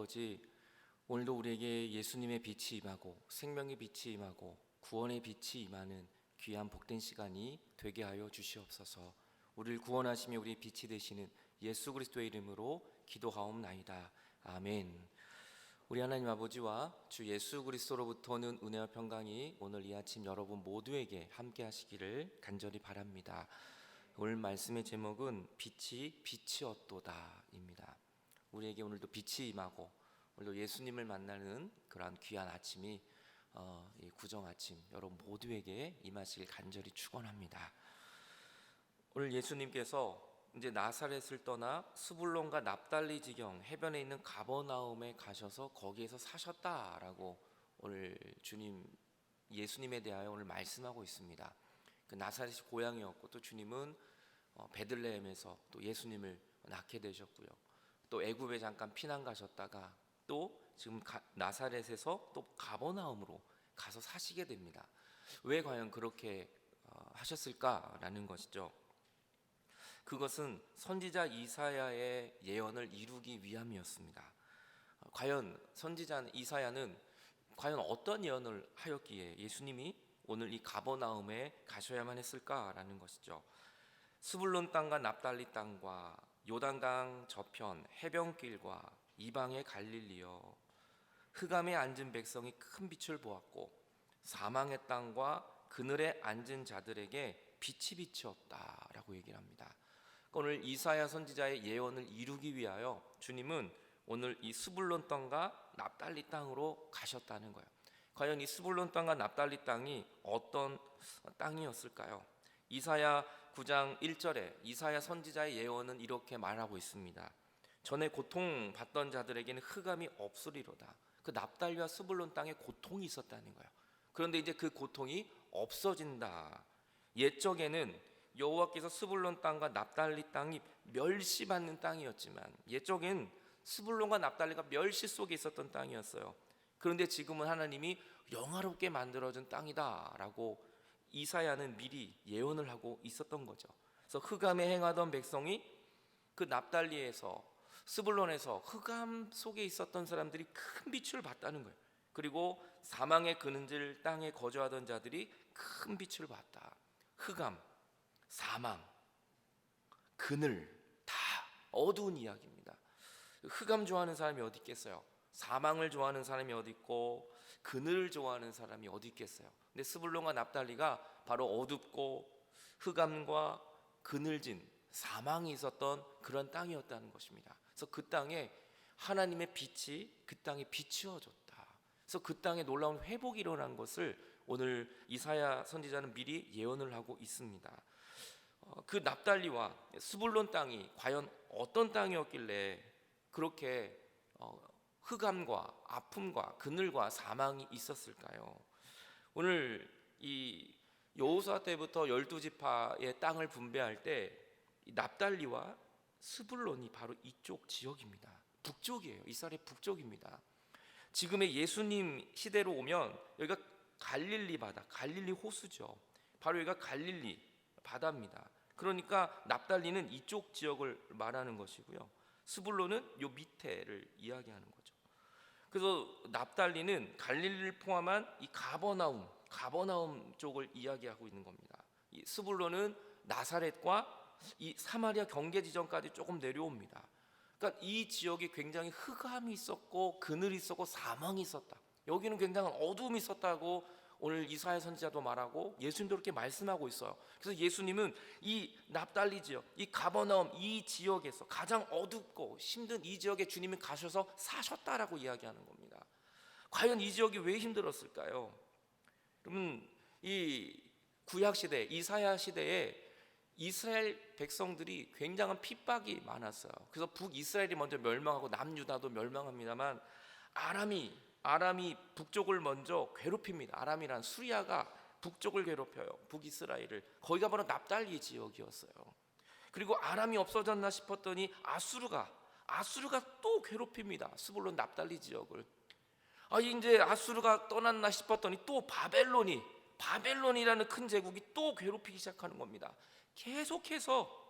아버지, 오늘도 우리에게 예수님의 빛이 임하고 생명의 빛이 임하고 구원의 빛이 임하는 귀한 복된 시간이 되게 하여 주시옵소서. 우리를 구원하시며 우리의 빛이 되시는 예수 그리스도의 이름으로 기도하옵나이다. 아멘. 우리 하나님 아버지와 주 예수 그리스도로부터 오는 은혜와 평강이 오늘 이 아침 여러분 모두에게 함께 하시기를 간절히 바랍니다. 오늘 말씀의 제목은 빛이었도다입니다. 우리에게 오늘도 빛이 임하고 오늘도 예수님을 만나는 그러한 귀한 아침이 이 구정 아침 여러분 모두에게 임하시길 간절히 축원합니다. 오늘 예수님께서 이제 나사렛을 떠나 스불론과 납달리 지경 해변에 있는 가버나움에 가셔서 거기에서 사셨다라고 오늘 예수님에 대하여 오늘 말씀하고 있습니다. 그 나사렛이 고향이었고 또 주님은 베들레헴에서 또 예수님을 낳게 되셨고요. 또 애굽에 잠깐 피난 가셨다가 또 지금 나사렛에서 또 가버나움으로 가서 사시게 됩니다. 왜 과연 그렇게 하셨을까라는 것이죠. 그것은 선지자 이사야의 예언을 이루기 위함이었습니다. 과연 선지자 이사야는 과연 어떤 예언을 하였기에 예수님이 오늘 이 가버나움에 가셔야만 했을까라는 것이죠. 스불론 땅과 납달리 땅과 요단강 저편 해변길과 이방의 갈릴리여, 흑암에 앉은 백성이 큰 빛을 보았고 사망의 땅과 그늘에 앉은 자들에게 빛이 비치었다라고 얘기를 합니다. 오늘 이사야 선지자의 예언을 이루기 위하여 주님은 오늘 이 스불론 땅과 납달리 땅으로 가셨다는 거예요. 과연 이 스불론 땅과 납달리 땅이 어떤 땅이었을까요? 이사야 9장 1절에 이사야 선지자의 예언은 이렇게 말하고 있습니다. 전에 고통받던 자들에게는 흑암이 없으리로다. 그 납달리와 스불론 땅에 고통이 있었다는 거예요. 그런데 이제 그 고통이 없어진다. 옛적에는 여호와께서 스불론 땅과 납달리 땅이 멸시받는 땅이었지만 옛적엔 스불론과 납달리가 멸시 속에 있었던 땅이었어요. 그런데 지금은 하나님이 영화롭게 만들어준 땅이다라고 이사야는 미리 예언을 하고 있었던 거죠. 그래서 흑암에 행하던 백성이 그 납달리에서 스불론에서 흑암 속에 있었던 사람들이 큰 빛을 봤다는 거예요. 그리고 사망의 그늘질 땅에 거주하던 자들이 큰 빛을 봤다. 흑암, 사망, 그늘 다 어두운 이야기입니다. 흑암 좋아하는 사람이 어디 있겠어요? 사망을 좋아하는 사람이 어디 있고 그늘을 좋아하는 사람이 어디 있겠어요? 근데 스불론과 납달리가 바로 어둡고 흑암과 그늘진 사망이 있었던 그런 땅이었다는 것입니다. 그래서 그 땅에 하나님의 빛이 그 땅에 비추어졌다. 그래서 그 땅에 놀라운 회복이 일어난 것을 오늘 이사야 선지자는 미리 예언을 하고 있습니다. 그 납달리와 스불론 땅이 과연 어떤 땅이었길래 그렇게 흑암과 아픔과 그늘과 사망이 있었을까요? 오늘 이 여호수아 때부터 12지파의 땅을 분배할 때 납달리와 스불론이 바로 이쪽 지역입니다. 북쪽이에요. 이스라엘의 북쪽입니다. 지금의 예수님 시대로 오면 여기가 갈릴리 바다, 갈릴리 호수죠. 바로 여기가 갈릴리 바다입니다. 그러니까 납달리는 이쪽 지역을 말하는 것이고요. 스불론은 요 밑에를 이야기하는 거죠. 그래서 납달리는 갈릴리를 포함한 이 가버나움 쪽을 이야기하고 있는 겁니다. 이 스불론은 나사렛과 이 사마리아 경계 지점까지 조금 내려옵니다. 그러니까 이 지역이 굉장히 흑암이 있었고 그늘이 있었고 사망이 있었다. 여기는 굉장히 어두움이 있었다고 오늘 이사야 선지자도 말하고 예수님도 그렇게 말씀하고 있어요. 그래서 예수님은 이 납달리 지역, 이 가버나움 이 지역에서 가장 어둡고 힘든 이 지역에 주님이 가셔서 사셨다라고 이야기하는 겁니다. 과연 이 지역이 왜 힘들었을까요? 여러분, 이 구약 시대, 이사야 시대에 이스라엘 백성들이 굉장한 핍박이 많았어요. 그래서 북이스라엘이 먼저 멸망하고 남유다도 멸망합니다만 아람이 북쪽을 먼저 괴롭힙니다. 아람이란 수리아가 북쪽을 괴롭혀요. 북이스라엘을. 거기가 바로 납달리 지역이었어요. 그리고 아람이 없어졌나 싶었더니 아수르가 또 괴롭힙니다. 스불론 납달리 지역을. 이제 아수르가 떠났나 싶었더니 또 바벨론이라는 큰 제국이 또 괴롭히기 시작하는 겁니다. 계속해서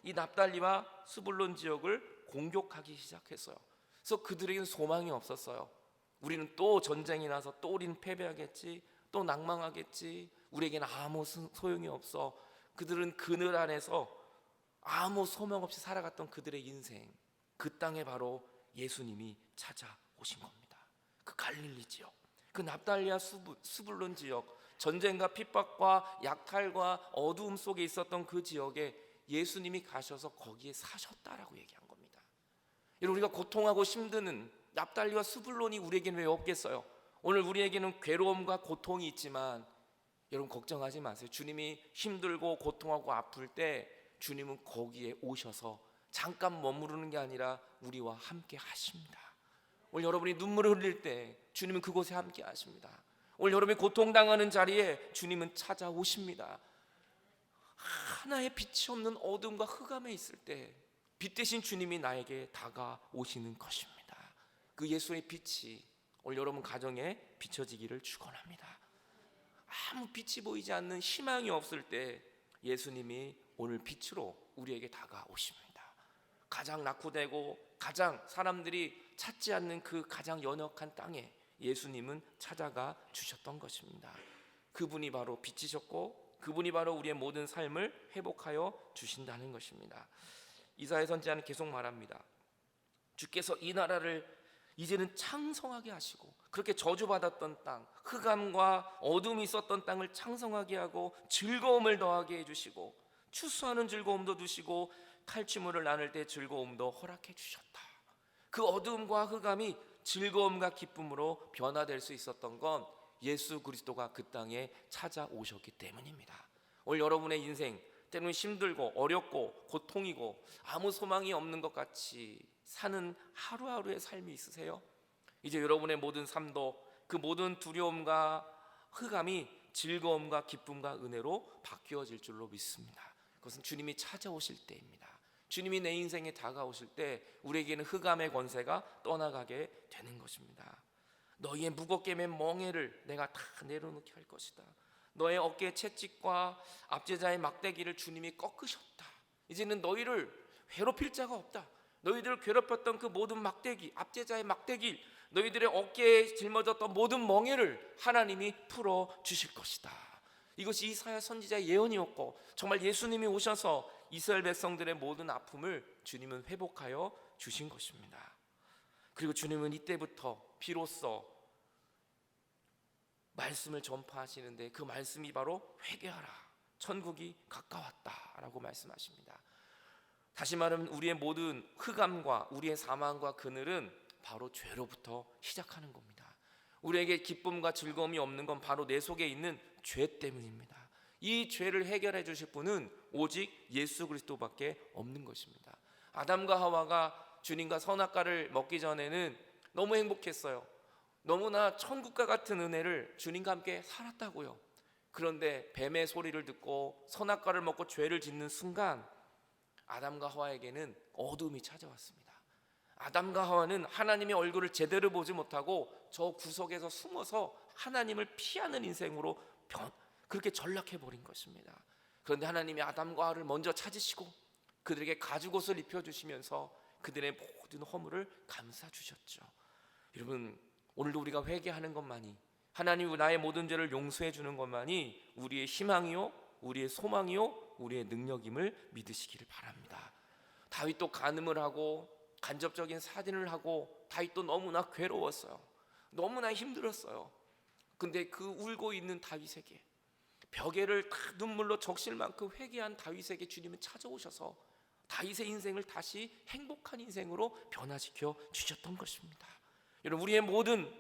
이 납달리와 스불론 지역을 공격하기 시작했어요. 그래서 그들에게는 소망이 없었어요. 우리는 또 전쟁이 나서 또 우리는 패배하겠지, 또 낭망하겠지, 우리에게는 아무 소용이 없어. 그들은 그늘 안에서 아무 소망 없이 살아갔던 그들의 인생, 그 땅에 바로 예수님이 찾아오신 겁니다. 그 갈릴리 지역, 그 납달리아 수불론 지역, 전쟁과 핍박과 약탈과 어두움 속에 있었던 그 지역에 예수님이 가셔서 거기에 사셨다라고 얘기한 겁니다. 여러분, 우리가 고통하고 힘드는 납달리와 수불론이 우리에게는 왜 없겠어요? 오늘 우리에게는 괴로움과 고통이 있지만 여러분 걱정하지 마세요. 주님이 힘들고 고통하고 아플 때 주님은 거기에 오셔서 잠깐 머무르는 게 아니라 우리와 함께 하십니다. 오늘 여러분이 눈물을 흘릴 때 주님은 그곳에 함께 하십니다. 오늘 여러분이 고통당하는 자리에 주님은 찾아오십니다. 하나의 빛이 없는 어둠과 흑암에 있을 때 빛 대신 주님이 나에게 다가오시는 것입니다. 그 예수의 빛이 오늘 여러분 가정에 비춰지기를 축원합니다. 아무 빛이 보이지 않는 희망이 없을 때 예수님이 오늘 빛으로 우리에게 다가오십니다. 가장 낙후되고 가장 사람들이 찾지 않는 그 가장 연약한 땅에 예수님은 찾아가 주셨던 것입니다. 그분이 바로 빛이셨고 그분이 바로 우리의 모든 삶을 회복하여 주신다는 것입니다. 이사야 선지자는 계속 말합니다. 주께서 이 나라를 이제는 창성하게 하시고, 그렇게 저주받았던 땅, 흑암과 어둠이 있었던 땅을 창성하게 하고 즐거움을 더하게 해주시고, 추수하는 즐거움도 주시고 칼취물을 나눌 때 즐거움도 허락해 주셨다. 그 어둠과 흑암이 즐거움과 기쁨으로 변화될 수 있었던 건 예수 그리스도가 그 땅에 찾아오셨기 때문입니다. 오늘 여러분의 인생 때로는 힘들고 어렵고 고통이고 아무 소망이 없는 것 같이 사는 하루하루의 삶이 있으세요? 이제 여러분의 모든 삶도 그 모든 두려움과 흑암이 즐거움과 기쁨과 은혜로 바뀌어질 줄로 믿습니다. 그것은 주님이 찾아오실 때입니다. 주님이 내 인생에 다가오실 때 우리에게는 흑암의 권세가 떠나가게 되는 것입니다. 너희의 무겁게 맨 멍에를 내가 다 내려놓게 할 것이다. 너의 어깨의 채찍과 압제자의 막대기를 주님이 꺾으셨다. 이제는 너희를 괴롭힐 자가 없다. 너희들을 괴롭혔던 그 모든 막대기, 압제자의 막대기, 너희들의 어깨에 짊어졌던 모든 멍에를 하나님이 풀어주실 것이다. 이것이 이사야 선지자의 예언이었고 정말 예수님이 오셔서 이스라엘 백성들의 모든 아픔을 주님은 회복하여 주신 것입니다. 그리고 주님은 이때부터 비로소 말씀을 전파하시는데 그 말씀이 바로 회개하라, 천국이 가까웠다라고 말씀하십니다. 다시 말하면 우리의 모든 흑암과 우리의 사망과 그늘은 바로 죄로부터 시작하는 겁니다. 우리에게 기쁨과 즐거움이 없는 건 바로 내 속에 있는 죄 때문입니다. 이 죄를 해결해 주실 분은 오직 예수 그리스도밖에 없는 것입니다. 아담과 하와가 주님과 선악과를 먹기 전에는 너무 행복했어요. 너무나 천국과 같은 은혜를 주님과 함께 살았다고요. 그런데 뱀의 소리를 듣고 선악과를 먹고 죄를 짓는 순간 아담과 하와에게는 어둠이 찾아왔습니다. 아담과 하와는 하나님의 얼굴을 제대로 보지 못하고 저 구석에서 숨어서 하나님을 피하는 인생으로 그렇게 전락해버린 것입니다. 그런데 하나님이 아담과 하와를 먼저 찾으시고 그들에게 가죽옷을 입혀주시면서 그들의 모든 허물을 감싸주셨죠. 여러분, 오늘도 우리가 회개하는 것만이, 하나님 나의 모든 죄를 용서해 주는 것만이 우리의 희망이요, 우리의 소망이요, 우리의 능력임을 믿으시기를 바랍니다. 다윗도 간음을 하고 간접적인 살인을 하고 다윗도 너무나 괴로웠어요. 너무나 힘들었어요. 근데 그 울고 있는 다윗에게, 벽에를 다 눈물로 적실 만큼 회개한 다윗에게 주님은 찾아오셔서 다윗의 인생을 다시 행복한 인생으로 변화시켜 주셨던 것입니다. 여러분, 우리의 모든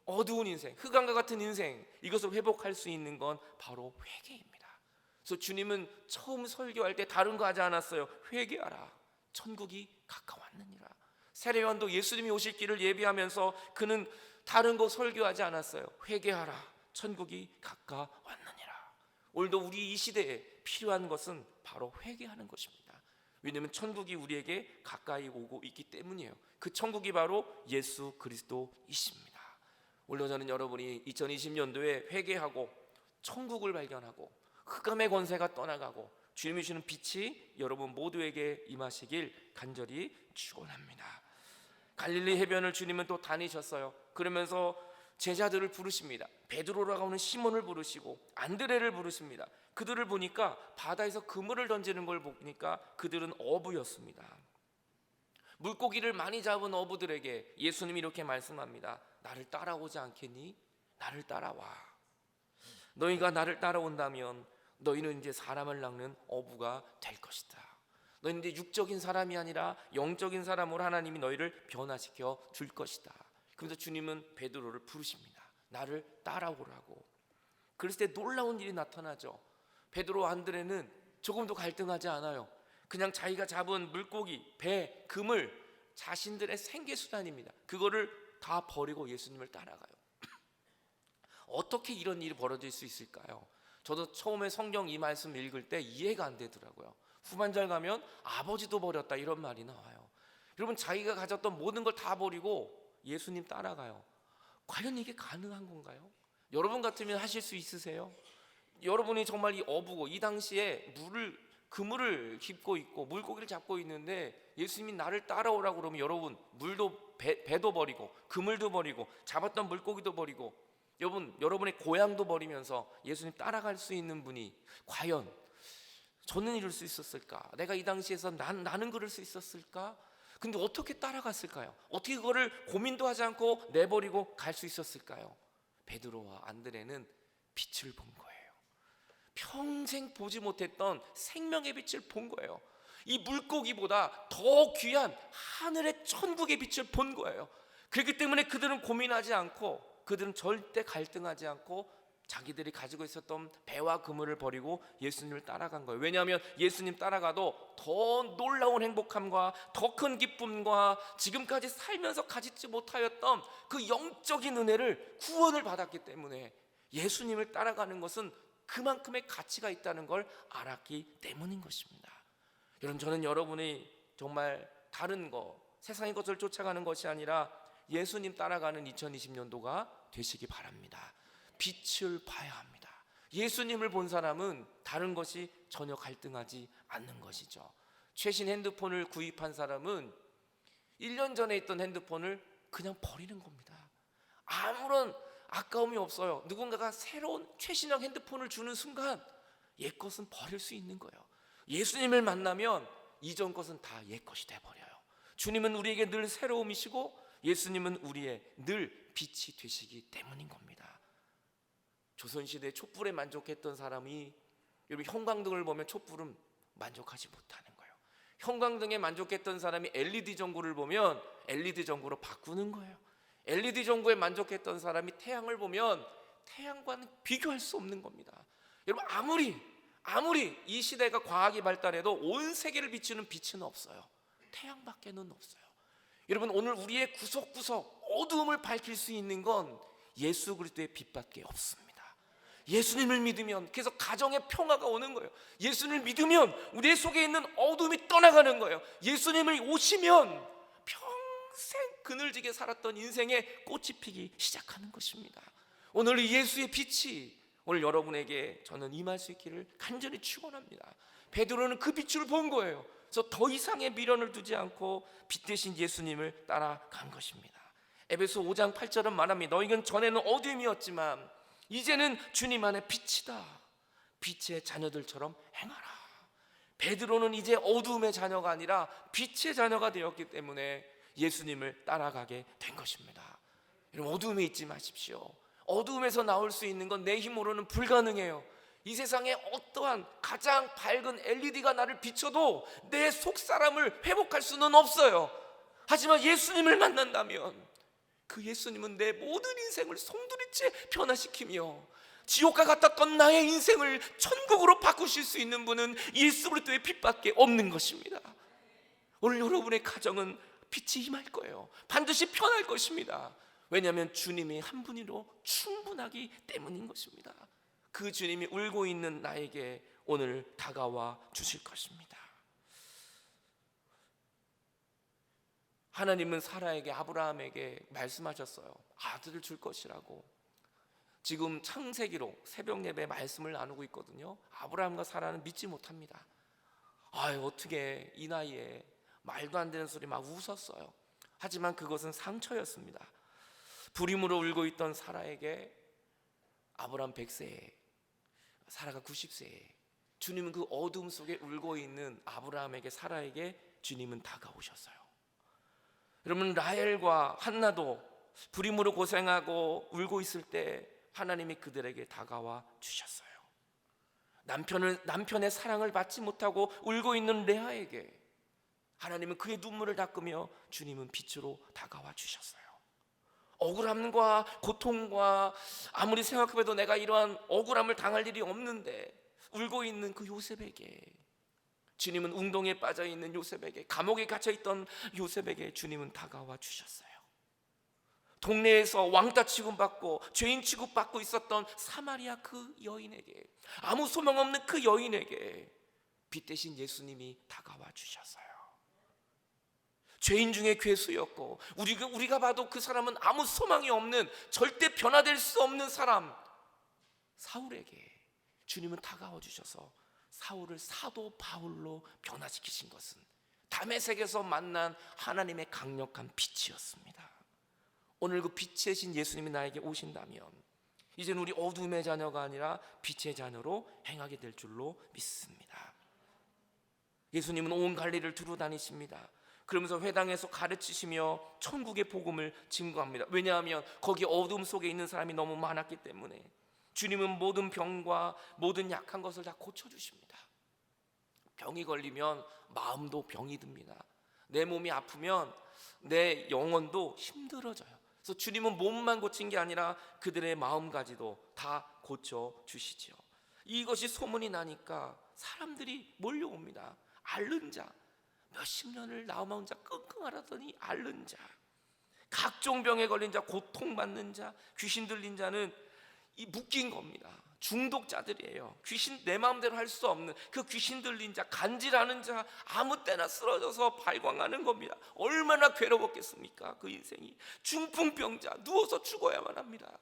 어두운 인생, 흑암과 같은 인생, 이것을 회복할 수 있는 건 바로 회개입니다. 그래서 주님은 처음 설교할 때 다른 거 하지 않았어요. 회개하라, 천국이 가까웠느니라. 세례요한도 예수님이 오실 길을 예비하면서 그는 다른 거 설교하지 않았어요. 회개하라, 천국이 가까웠느니라. 오늘도 우리 이 시대에 필요한 것은 바로 회개하는 것입니다. 왜냐하면 천국이 우리에게 가까이 오고 있기 때문이에요. 그 천국이 바로 예수 그리스도이십니다. 오늘 저는 여러분이 2020년도에 회개하고 천국을 발견하고 흑암의 권세가 떠나가고 주님이 주시는 빛이 여러분 모두에게 임하시길 간절히 축원합니다. 갈릴리 해변을 주님은 또 다니셨어요. 그러면서 제자들을 부르십니다. 베드로라고 하는 시몬을 부르시고 안드레를 부르십니다. 그들을 보니까 바다에서 그물을 던지는 걸 보니까 그들은 어부였습니다. 물고기를 많이 잡은 어부들에게 예수님이 이렇게 말씀합니다. 나를 따라오지 않겠니? 나를 따라와. 너희가 나를 따라온다면 너희는 이제 사람을 낚는 어부가 될 것이다. 너희는 이제 육적인 사람이 아니라 영적인 사람으로 하나님이 너희를 변화시켜 줄 것이다. 그래서 주님은 베드로를 부르십니다. 나를 따라오라고. 그랬을 때 놀라운 일이 나타나죠. 베드로와 안드레는 조금도 갈등하지 않아요. 그냥 자기가 잡은 물고기, 배, 그물, 자신들의 생계수단입니다. 그거를 다 버리고 예수님을 따라가요. 어떻게 이런 일이 벌어질 수 있을까요? 저도 처음에 성경 이 말씀 읽을 때 이해가 안 되더라고요. 후반절 가면 아버지도 버렸다 이런 말이 나와요. 여러분, 자기가 가졌던 모든 걸 다 버리고 예수님 따라가요. 과연 이게 가능한 건가요? 여러분 같으면 하실 수 있으세요? 여러분이 정말 이 어부고 이 당시에 그물을 깁고 있고 물고기를 잡고 있는데 예수님이 나를 따라오라고 그러면 여러분 물도 배도 버리고 그물도 버리고 잡았던 물고기도 버리고 여러분의 고향도 버리면서 예수님 따라갈 수 있는 분이 과연 저는 이럴 수 있었을까? 내가 이 당시에서 나는 그럴 수 있었을까? 근데 어떻게 따라갔을까요? 어떻게 그거를 고민도 하지 않고 내버리고 갈 수 있었을까요? 베드로와 안드레는 빛을 본 거예요. 평생 보지 못했던 생명의 빛을 본 거예요. 이 물고기보다 더 귀한 하늘의 천국의 빛을 본 거예요. 그렇기 때문에 그들은 고민하지 않고, 그들은 절대 갈등하지 않고 자기들이 가지고 있었던 배와 그물을 버리고 예수님을 따라간 거예요. 왜냐하면 예수님 따라가도 더 놀라운 행복함과 더 큰 기쁨과 지금까지 살면서 가지지 못하였던 그 영적인 은혜를, 구원을 받았기 때문에 예수님을 따라가는 것은 그만큼의 가치가 있다는 걸 알았기 때문인 것입니다. 여러분, 저는 여러분이 정말 다른 거, 세상의 것을 쫓아가는 것이 아니라 예수님 따라가는 2020년도가 되시기 바랍니다. 빛을 봐야 합니다. 예수님을 본 사람은 다른 것이 전혀 갈등하지 않는 것이죠. 최신 핸드폰을 구입한 사람은 1년 전에 있던 핸드폰을 그냥 버리는 겁니다. 아무런 아까움이 없어요. 누군가가 새로운 최신형 핸드폰을 주는 순간 옛 것은 버릴 수 있는 거예요. 예수님을 만나면 이전 것은 다 옛 것이 돼버려요. 주님은 우리에게 늘 새로움이시고 예수님은 우리의 늘 빛이 되시기 때문인 겁니다. 조선시대에 촛불에 만족했던 사람이 여러분 형광등을 보면 촛불은 만족하지 못하는 거예요. 형광등에 만족했던 사람이 LED 전구를 보면 LED 전구로 바꾸는 거예요. LED 전구에 만족했던 사람이 태양을 보면 태양과는 비교할 수 없는 겁니다. 여러분, 아무리 이 시대가 과학이 발달해도 온 세계를 비추는 빛은 없어요. 태양밖에는 없어요. 여러분, 오늘 우리의 구석구석 어두움을 밝힐 수 있는 건 예수 그리스도의 빛밖에 없습니다. 예수님을 믿으면 계속 가정의 평화가 오는 거예요. 예수님을 믿으면 우리 속에 있는 어둠이 떠나가는 거예요. 예수님을 오시면 평생 그늘지게 살았던 인생의 꽃이 피기 시작하는 것입니다. 오늘 이 예수의 빛이 오늘 여러분에게 저는 임할 수 있기를 간절히 축원합니다. 베드로는 그 빛을 본 거예요. 그래서 더 이상의 미련을 두지 않고 빛 대신 예수님을 따라간 것입니다. 에베소 5장 8절은 말합니다. 너희는 전에는 어둠이었지만 이제는 주님 안에 빛이다. 빛의 자녀들처럼 행하라. 베드로는 이제 어두움의 자녀가 아니라 빛의 자녀가 되었기 때문에 예수님을 따라가게 된 것입니다. 여러분, 어두움에 있지 마십시오. 어두움에서 나올 수 있는 건 내 힘으로는 불가능해요. 이 세상에 어떠한 가장 밝은 LED가 나를 비춰도 내 속사람을 회복할 수는 없어요. 하지만 예수님을 만난다면 그 예수님은 내 모든 인생을 송두리째 변화시키며 지옥과 같았던 나의 인생을 천국으로 바꾸실 수 있는 분은 예수 그리스도의 빛밖에 없는 것입니다. 오늘 여러분의 가정은 빛이 임할 거예요. 반드시 편할 것입니다. 왜냐하면 주님이 한 분으로 충분하기 때문인 것입니다. 그 주님이 울고 있는 나에게 오늘 다가와 주실 것입니다. 하나님은 사라에게, 아브라함에게 말씀하셨어요. 아들을 줄 것이라고. 지금 창세기로 새벽 예배 말씀을 나누고 있거든요. 아브라함과 사라는 믿지 못합니다. 어떻게 이 나이에 말도 안 되는 소리 막 웃었어요. 하지만 그것은 상처였습니다. 불임으로 울고 있던 사라에게 아브람 100세에 사라가 90세에 주님은 그 어둠 속에 울고 있는 아브라함에게 사라에게 주님은 다가오셨어요. 여러분, 라헬과 한나도 불임으로 고생하고 울고 있을 때 하나님이 그들에게 다가와 주셨어요. 남편의 사랑을 받지 못하고 울고 있는 레아에게 하나님은 그의 눈물을 닦으며 주님은 빛으로 다가와 주셨어요. 억울함과 고통과 아무리 생각해도 내가 이러한 억울함을 당할 일이 없는데 울고 있는 그 요셉에게 주님은 웅덩이에 빠져있는 요셉에게, 감옥에 갇혀있던 요셉에게 주님은 다가와 주셨어요. 동네에서 왕따 취급받고 죄인 취급받고 있었던 사마리아 그 여인에게, 아무 소망 없는 그 여인에게 빛 대신 예수님이 다가와 주셨어요. 죄인 중에 괴수였고 우리가 봐도 그 사람은 아무 소망이 없는, 절대 변화될 수 없는 사람 사울에게 주님은 다가와 주셔서 사울을 사도 바울로 변화시키신 것은 다메섹에서 만난 하나님의 강력한 빛이었습니다. 오늘 그 빛의 신 예수님이 나에게 오신다면 이제는 우리 어둠의 자녀가 아니라 빛의 자녀로 행하게 될 줄로 믿습니다. 예수님은 온 갈릴리를 두루 다니십니다. 그러면서 회당에서 가르치시며 천국의 복음을 증거합니다. 왜냐하면 거기 어둠 속에 있는 사람이 너무 많았기 때문에 주님은 모든 병과 모든 약한 것을 다 고쳐주십니다. 병이 걸리면 마음도 병이 듭니다. 내 몸이 아프면 내 영혼도 힘들어져요. 그래서 주님은 몸만 고친 게 아니라 그들의 마음까지도 다 고쳐주시죠. 이것이 소문이 나니까 사람들이 몰려옵니다. 앓는 자, 몇십 년을 나만 혼자 끙끙 앓았더니 앓는 자, 각종 병에 걸린 자, 고통받는 자, 귀신 들린 자는 이 묶인 겁니다. 중독자들이에요. 귀신, 내 마음대로 할 수 없는 그 귀신 들린 자, 간질하는 자, 아무 때나 쓰러져서 발광하는 겁니다. 얼마나 괴로웠겠습니까? 그 인생이. 중풍병자, 누워서 죽어야만 합니다.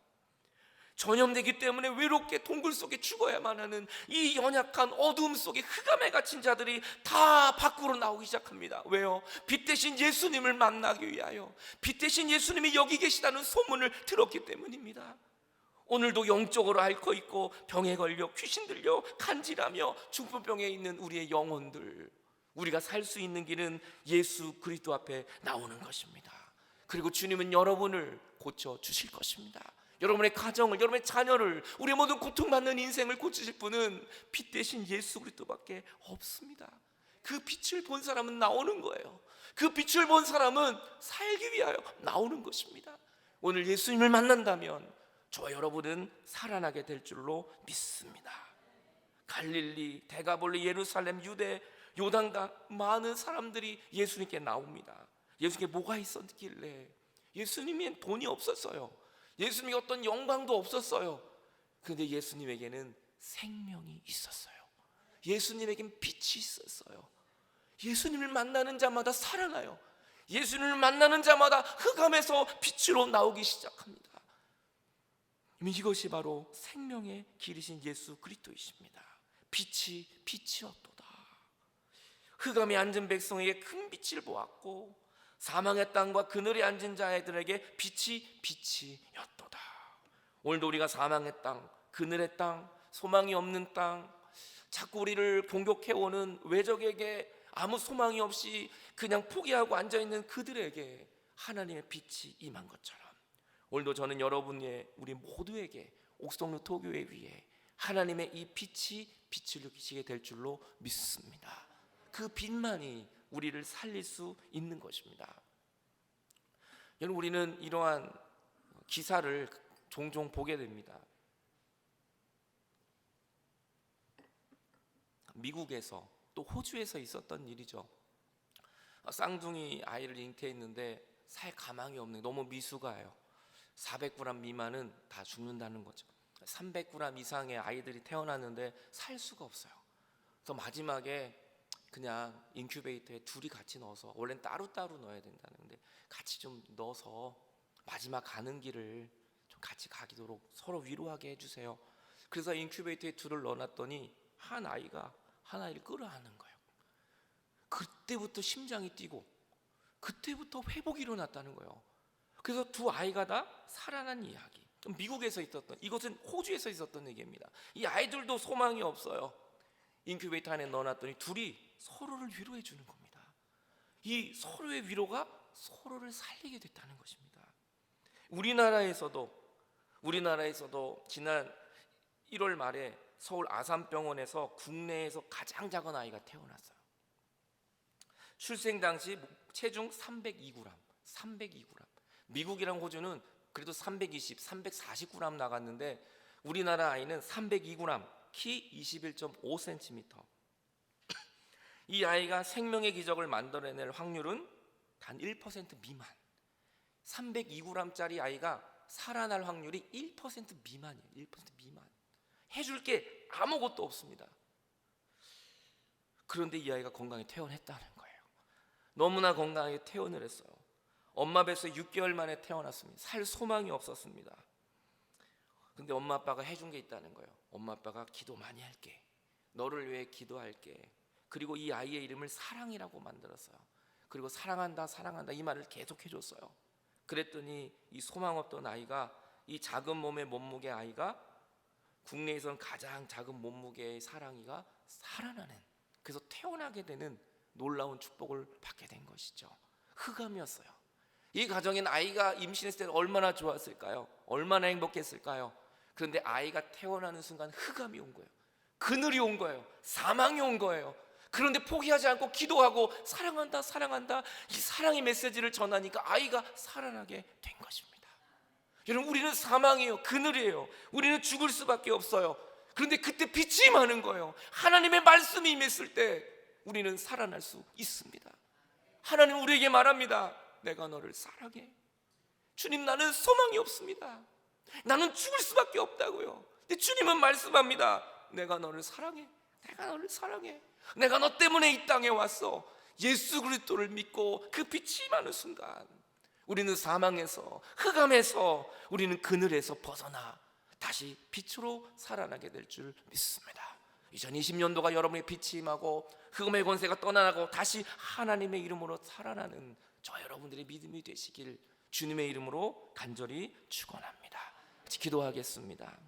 전염되기 때문에 외롭게 동굴 속에 죽어야만 하는 이 연약한 어두움 속에 흑암에 갇힌 자들이 다 밖으로 나오기 시작합니다. 왜요? 빛 대신 예수님을 만나기 위하여, 빛 대신 예수님이 여기 계시다는 소문을 들었기 때문입니다. 오늘도 영적으로 앓고 있고 병에 걸려 귀신 들려 간질하며 중풍병에 있는 우리의 영혼들, 우리가 살 수 있는 길은 예수 그리스도 앞에 나오는 것입니다. 그리고 주님은 여러분을 고쳐주실 것입니다. 여러분의 가정을, 여러분의 자녀를, 우리의 모든 고통받는 인생을 고치실 분은 빛 대신 예수 그리스도밖에 없습니다. 그 빛을 본 사람은 나오는 거예요. 그 빛을 본 사람은 살기 위하여 나오는 것입니다. 오늘 예수님을 만난다면 저와 여러분은 살아나게 될 줄로 믿습니다. 갈릴리, 데가볼리, 예루살렘, 유대, 요단강 많은 사람들이 예수님께 나옵니다. 예수님께 뭐가 있었길래? 예수님이 돈이 없었어요. 예수님이 어떤 영광도 없었어요. 그런데 예수님에게는 생명이 있었어요. 예수님에게는 빛이 있었어요. 예수님을 만나는 자마다 살아나요. 예수님을 만나는 자마다 흑암에서 빛으로 나오기 시작합니다. 이것이 바로 생명의 길이신 예수 그리스도이십니다. 빛이 빛이었도다. 흑암에 앉은 백성에게 큰 빛을 보았고 사망의 땅과 그늘에 앉은 자들에게 빛이 빛이었도다. 오늘도 우리가 사망의 땅, 그늘의 땅, 소망이 없는 땅, 자꾸 우리를 공격해오는 외적에게 아무 소망이 없이 그냥 포기하고 앉아있는 그들에게 하나님의 빛이 임한 것처럼 오늘도 저는 여러분의, 우리 모두에게 옥성로 토교회 위에 하나님의 이 빛이 빛을 비치게 될 줄로 믿습니다. 그 빛만이 우리를 살릴 수 있는 것입니다. 여러분, 우리는 이러한 기사를 종종 보게 됩니다. 미국에서 또 호주에서 있었던 일이죠. 쌍둥이 아이를 잉태했는데 살 가망이 없는, 너무 미숙아예요. 400g 미만은 다 죽는다는 거죠. 300g 이상의 아이들이 태어났는데 살 수가 없어요. 그래서 마지막에 그냥 인큐베이터에 둘이 같이 넣어서, 원래는 따로따로 넣어야 된다는데 같이 좀 넣어서 마지막 가는 길을 좀 같이 가기도록 서로 위로하게 해주세요. 그래서 인큐베이터에 둘을 넣어놨더니 한 아이가 한 아이를 끌어안는 거예요. 그때부터 심장이 뛰고 그때부터 회복이 일어났다는 거예요. 그래서 두 아이가 다 살아난 이야기. 미국에서 있었던, 이것은 호주에서 있었던 얘기입니다. 이 아이들도 소망이 없어요. 인큐베이터 안에 넣어놨더니 둘이 서로를 위로해 주는 겁니다. 이 서로의 위로가 서로를 살리게 됐다는 것입니다. 우리나라에서도 지난 1월 말에 서울 아산병원에서 국내에서 가장 작은 아이가 태어났어요. 출생 당시 체중 302g. 미국이랑 호주는 그래도 320, 349g 나갔는데 우리나라 아이는 302g, 키 21.5cm. 이 아이가 생명의 기적을 만들어낼 확률은 단 1% 미만. 302g짜리 아이가 살아날 확률이 1% 미만이에요. 1% 미만. 해줄 게 아무것도 없습니다. 그런데 이 아이가 건강히 퇴원했다는 거예요. 너무나 건강하게 퇴원을 했어요. 엄마 뱃속에 6개월 만에 태어났습니다. 살 소망이 없었습니다. 근데 엄마 아빠가 해준 게 있다는 거예요. 엄마 아빠가 기도 많이 할게. 너를 위해 기도할게. 그리고 이 아이의 이름을 사랑이라고 만들었어요. 그리고 사랑한다 이 말을 계속 해줬어요. 그랬더니 이 소망 없던 아이가, 이 작은 몸의 몸무게 아이가 국내에선 가장 작은 몸무게의 사랑이가 살아나는, 그래서 태어나게 되는 놀라운 축복을 받게 된 것이죠. 흑암이었어요. 이 가정엔 아이가 임신했을 때 얼마나 좋았을까요? 얼마나 행복했을까요? 그런데 아이가 태어나는 순간 흑암이 온 거예요. 그늘이 온 거예요. 사망이 온 거예요. 그런데 포기하지 않고 기도하고 사랑한다 이 사랑의 메시지를 전하니까 아이가 살아나게 된 것입니다. 여러분, 우리는 사망이에요. 그늘이에요. 우리는 죽을 수밖에 없어요. 그런데 그때 빛이 임하는 거예요. 하나님의 말씀이 임했을 때 우리는 살아날 수 있습니다. 하나님 우리에게 말합니다. 내가 너를 사랑해. 주님, 나는 소망이 없습니다. 나는 죽을 수밖에 없다고요. 근데 주님은 말씀합니다. 내가 너를 사랑해. 내가 너를 사랑해. 내가 너 때문에 이 땅에 왔어. 예수 그리스도를 믿고 그 빛이 임하는 순간 우리는 사망에서, 흑암에서, 우리는 그늘에서 벗어나 다시 빛으로 살아나게 될 줄 믿습니다. 2020년도가 여러분의 빛이 임하고 흑암의 권세가 떠나고 다시 하나님의 이름으로 살아나는 저 여러분들의 믿음이 되시길 주님의 이름으로 간절히 축원합니다. 같이 기도하겠습니다.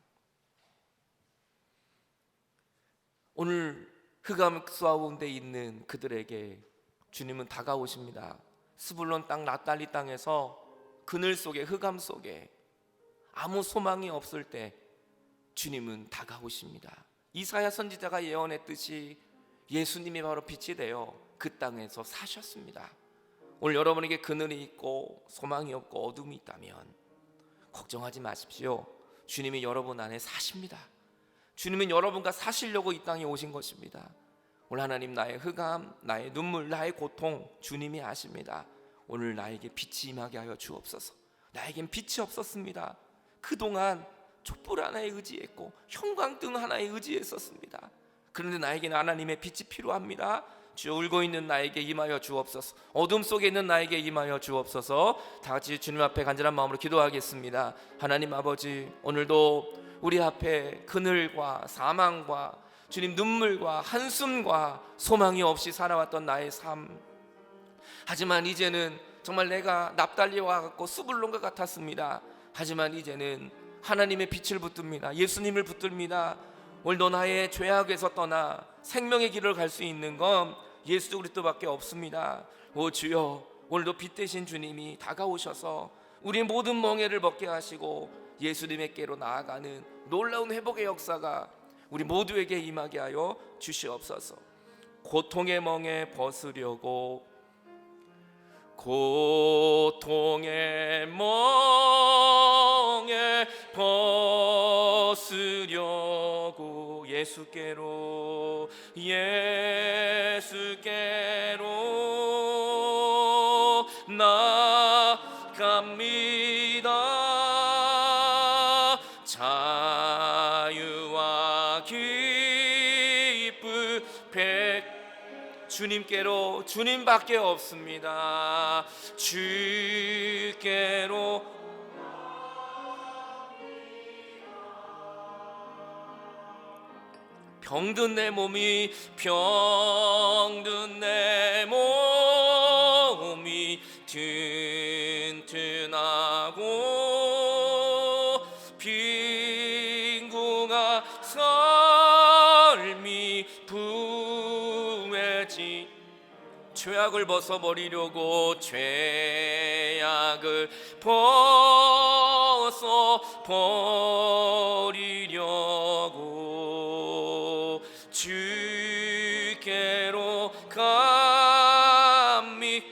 오늘 흑암 가운데 있는 그들에게 주님은 다가오십니다. 스불론 땅 납달리 땅에서 그늘 속에, 흑암 속에 아무 소망이 없을 때 주님은 다가오십니다. 이사야 선지자가 예언했듯이 예수님이 바로 빛이 되어 그 땅에서 사셨습니다. 오늘 여러분에게 그늘이 있고 소망이 없고 어둠이 있다면 걱정하지 마십시오. 주님이 여러분 안에 사십니다. 주님은 여러분과 사시려고 이 땅에 오신 것입니다. 오늘 하나님, 나의 흑암, 나의 눈물, 나의 고통 주님이 아십니다. 오늘 나에게 빛이 임하게 하여 주옵소서. 나에겐 빛이 없었습니다. 그동안 촛불 하나에 의지했고 형광등 하나에 의지했었습니다. 그런데 나에게는 하나님의 빛이 필요합니다. 주여, 울고 있는 나에게 임하여 주옵소서. 어둠 속에 있는 나에게 임하여 주옵소서. 다 같이 주님 앞에 간절한 마음으로 기도하겠습니다. 하나님 아버지, 오늘도 우리 앞에 그늘과 사망과 주님 눈물과 한숨과 소망이 없이 살아왔던 나의 삶, 하지만 이제는 정말 내가 납달리와 같고 스불론과 같았습니다. 하지만 이제는 하나님의 빛을 붙듭니다. 예수님을 붙듭니다. 오늘도 나의 죄악에서 떠나 생명의 길을 갈 수 있는 건 예수 그리스도밖에 없습니다. 오 주여, 오늘도 빛 되신 주님이 다가오셔서 우리의 모든 멍에를 벗게 하시고 예수님께로 나아가는 놀라운 회복의 역사가 우리 모두에게 임하게 하여 주시옵소서. 고통의 멍에 벗으려고, 고통의 멍에 벗으려고 예수께로 나갑니다. 자유와 기쁨 주님께로, 주님밖에 없습니다. 주께로 병든 내 몸이 삶이 부해지 죄악을 벗어버리려고 죄악을 벗어버리려고 주께로 갑니다.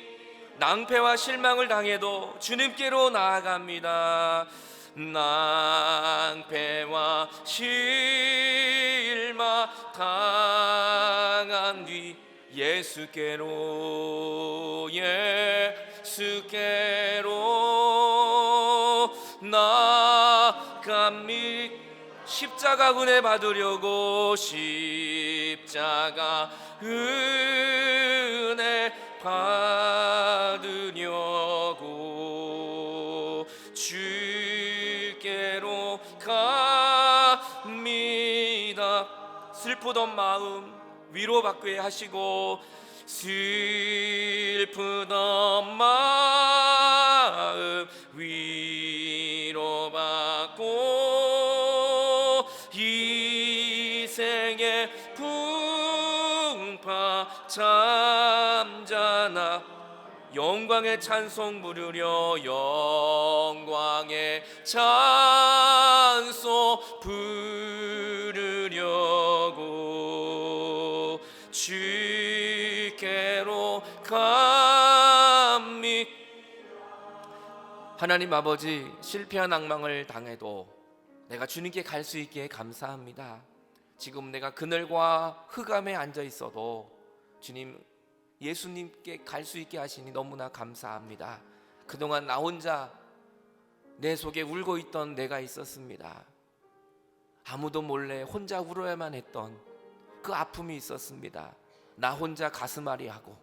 낭패와 실망을 당해도 주님께로 나아갑니다. 낭패와 실망 당한 뒤 예수께로 나아갑니다. 십자가 은혜 받으려고 십자가 은혜 받으려고 주께로 갑니다. 슬프던 마음 위로받게 하시고 슬프던 마음 위로받고 이 생의 풍파 잠자나 영광의 찬송 부르려 영광의 찬송 부르려고 주께로 갑니다. 하나님 아버지, 실패한 악망을 당해도 내가 주님께 갈 수 있기에 감사합니다. 지금 내가 그늘과 흑암에 앉아 있어도 주님, 예수님께 갈 수 있게 하시니 너무나 감사합니다. 그동안 나 혼자 내 속에 울고 있던 내가 있었습니다. 아무도 몰래 혼자 울어야만 했던 그 아픔이 있었습니다. 나 혼자 가슴앓이하고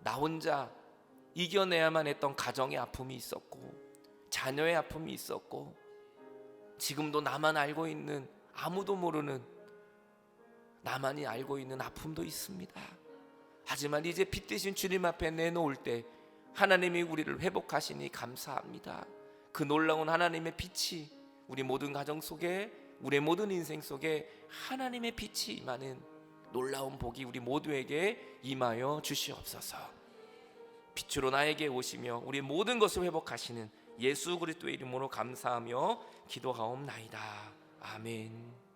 나 혼자 이겨내야만 했던 가정의 아픔이 있었고 자녀의 아픔이 있었고 지금도 나만 알고 있는, 아무도 모르는 나만이 알고 있는 아픔도 있습니다. 하지만 이제 빛 대신 주님 앞에 내놓을 때 하나님이 우리를 회복하시니 감사합니다. 그 놀라운 하나님의 빛이 우리 모든 가정 속에, 우리 모든 인생 속에 하나님의 빛이 임하는 놀라운 복이 우리 모두에게 임하여 주시옵소서. 빛으로 나에게 오시며 우리 모든 것을 회복하시는 예수 그리스도의 이름으로 감사하며 기도하옵나이다. 아멘.